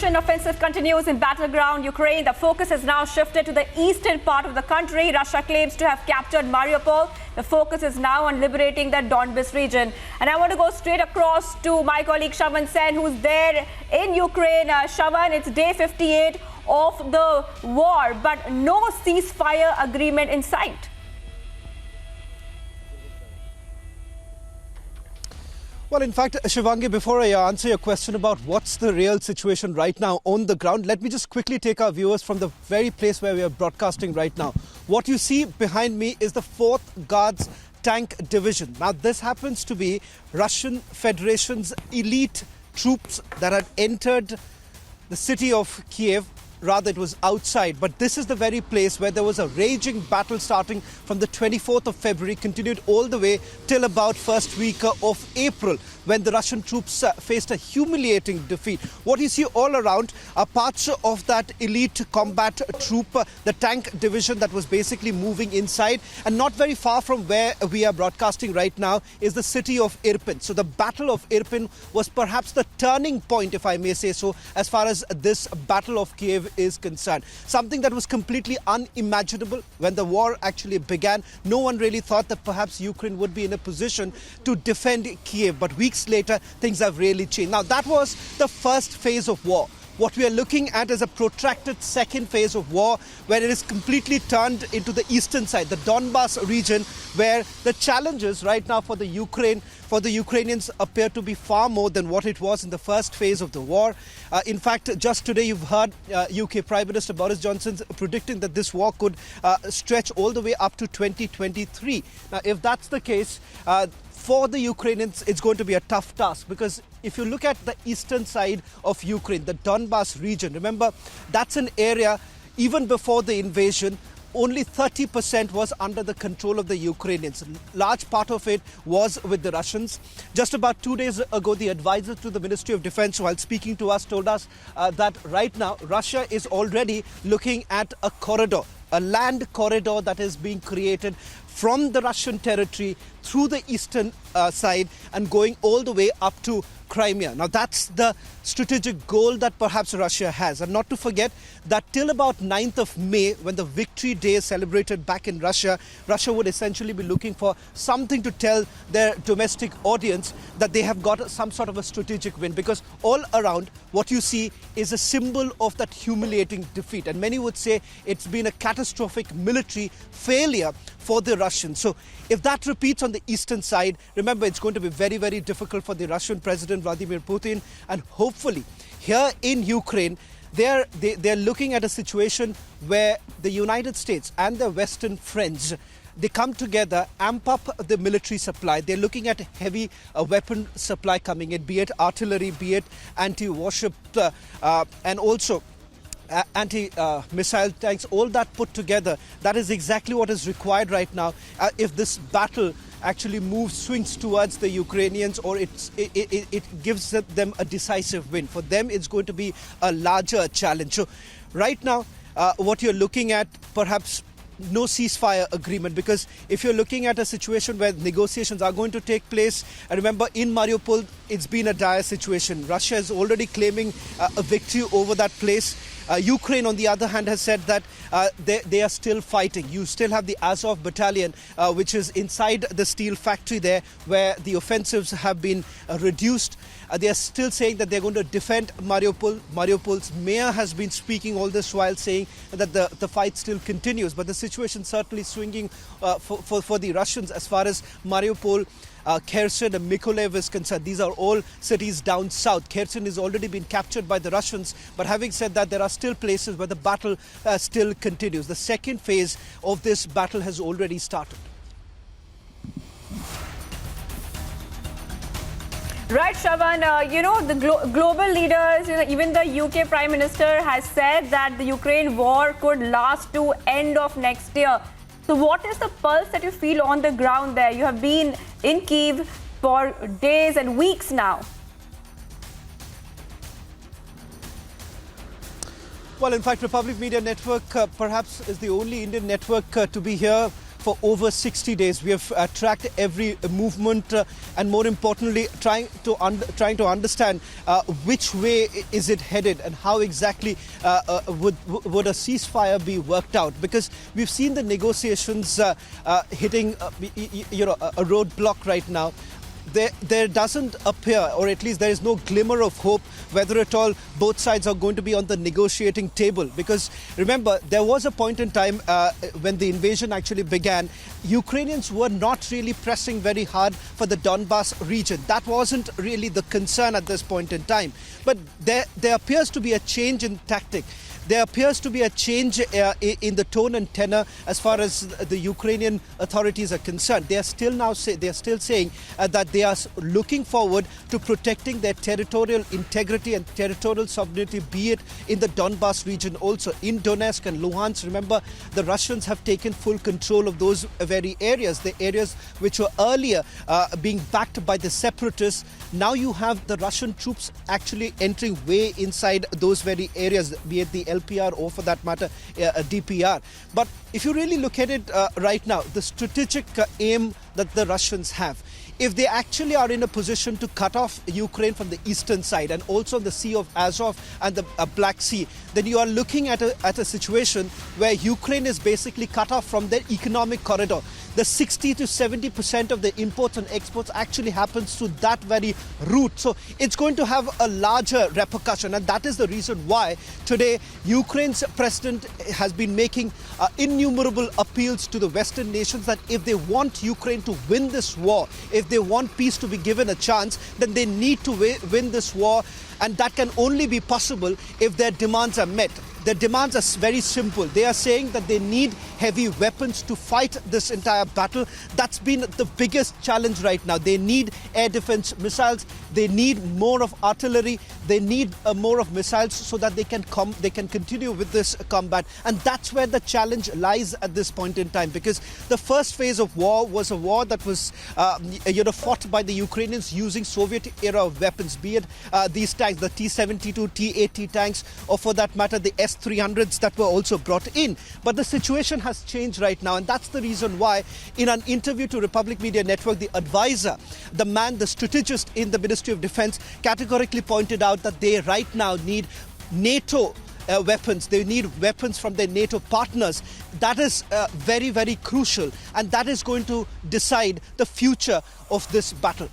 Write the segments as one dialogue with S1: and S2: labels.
S1: Russian offensive continues in battleground Ukraine. The focus has now shifted to the eastern part of the country. Russia claims to have captured Mariupol. The focus is now on liberating the Donbas region. And I want to go straight across to my colleague Shavan Sen, who's there in Ukraine. Shavan, it's day 58 of the war, but no ceasefire agreement in sight.
S2: Well, in fact, Shivangi, before I answer your question about what's the real situation right now on the ground, let me just quickly take our viewers from the very place where we are broadcasting right now. What you see behind me is the 4th Guards Tank Division. Now, this happens to be Russian Federation's elite troops that had entered the city of Kyiv. Rather, it was outside. But this is the very place where there was a raging battle starting from the 24th of February, continued all the way till about first week of April, when the Russian troops faced a humiliating defeat. What you see all around are parts of that elite combat troop, the tank division that was basically moving inside. And not very far from where we are broadcasting right now is the city of Irpin. So the Battle of Irpin was perhaps the turning point, if I may say so, as far as this Battle of Kyiv is concerned. Something that was completely unimaginable when the war actually began. No one really thought that perhaps Ukraine would be in a position to defend Kyiv. But weeks later, things have really changed. Now, that was the first phase of war. What we are looking at is a protracted second phase of war, where it is completely turned into the eastern side, the Donbas region, where the challenges right now for the Ukrainians appear to be far more than what it was in the first phase of the war. In fact, just today you've heard UK Prime Minister Boris Johnson predicting that this war could stretch all the way up to 2023. Now, if that's the case, for the Ukrainians, it's going to be a tough task, because if you look at the eastern side of Ukraine, the Donbas region, remember, that's an area, even before the invasion, only 30% was under the control of the Ukrainians. Large part of it was with the Russians. Just about 2 days ago, the advisor to the Ministry of Defense, while speaking to us, told us that right now Russia is already looking at a corridor, a land corridor that is being created from the Russian territory through the eastern side and going all the way up to Crimea. Now, that's the strategic goal that perhaps Russia has. And not to forget that till about 9th of May, when the Victory Day is celebrated back in Russia, Russia would essentially be looking for something to tell their domestic audience that they have got some sort of a strategic win. Because all around, what you see is a symbol of that humiliating defeat. And many would say it's been a catastrophic military failure for the Russians. So if that repeats on the eastern side, remember, it's going to be very, very difficult for the Russian President Vladimir Putin. And hopefully here in Ukraine, they're looking at a situation where the United States and their Western friends, they come together, amp up the military supply. They're looking at heavy weapon supply coming in, be it artillery, be it anti-warship, and also anti-missile tanks, all that put together. That is exactly what is required right now if this battle actually swings towards the Ukrainians, or it gives them a decisive win. For them, it's going to be a larger challenge. So right now, what you're looking at, perhaps no ceasefire agreement, because if you're looking at a situation where negotiations are going to take place, and remember, in Mariupol, it's been a dire situation. Russia is already claiming a victory over that place. Ukraine, on the other hand, has said that they are still fighting. You still have the Azov battalion, which is inside the steel factory there, where the offensives have been reduced. They are still saying that they're going to defend Mariupol. Mariupol's mayor has been speaking all this while saying that the fight still continues. But the situation certainly swinging for the Russians as far as Mariupol, Kherson and Mykolaiv is concerned. These are all cities down south. Kherson has already been captured by the Russians. But having said that, there are still places where the battle still continues. The second phase of this battle has already started.
S1: Right, Shavan, the global leaders, even the UK Prime Minister has said that the Ukraine war could last to end of next year. So what is the pulse that you feel on the ground there? You have been in Kyiv for days and weeks now.
S2: Well, in fact, Republic Media Network perhaps is the only Indian network to be here for over 60 days. We have tracked every movement and, more importantly, trying to understand which way is it headed and how exactly would a ceasefire be worked out. Because we've seen the negotiations hitting a roadblock right now. There doesn't appear, or at least there is no glimmer of hope, whether at all both sides are going to be on the negotiating table. Because remember, there was a point in time when the invasion actually began, Ukrainians were not really pressing very hard for the Donbas region. That wasn't really the concern at this point in time. But there appears to be a change in tactic. There appears to be a change in the tone and tenor as far as the Ukrainian authorities are concerned. They are still saying that they are looking forward to protecting their territorial integrity and territorial sovereignty, be it in the Donbas region, also in Donetsk and Luhansk. Remember, the Russians have taken full control of those very areas, the areas which were earlier being backed by the separatists. Now you have the Russian troops actually entering way inside those very areas, be it the LPR or, for that matter, DPR. But if you really look at it right now, the strategic aim that the Russians have, if they actually are in a position to cut off Ukraine from the eastern side and also the Sea of Azov and the Black Sea, then you are looking at a situation where Ukraine is basically cut off from their economic corridor. The 60 to 70% of the imports and exports actually happens through that very route. So it's going to have a larger repercussion, and that is the reason why today Ukraine's president has been making innumerable appeals to the Western nations that if they want Ukraine to win this war, if they want peace to be given a chance, then they need to win this war, and that can only be possible if their demands are met. Their demands are very simple. They are saying that they need heavy weapons to fight this entire battle. That's been the biggest challenge right now. They need air defense missiles. They need more of artillery. They need more of missiles so that they can continue with this combat. And that's where the challenge lies at this point in time, because the first phase of war was a war that was fought by the Ukrainians using Soviet-era weapons, be it these tanks, the T-72, T-80 tanks, or for that matter, the S-300s that were also brought in. But the situation has changed right now, and that's the reason why in an interview to Republic Media Network, the advisor, the strategist in the Ministry of Defense, categorically pointed out that they right now need NATO weapons. They need weapons from their NATO partners. That is very, very crucial, and that is going to decide the future of this battle.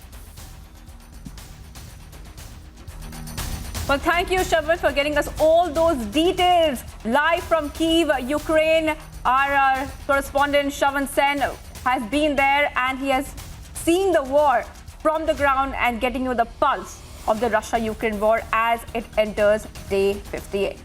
S1: Well, thank you, Shravan, for getting us all those details live from Kyiv, Ukraine. Our correspondent Shravan Sen has been there, and he has seen the war from the ground and getting you the pulse of the Russia-Ukraine war as it enters day 58.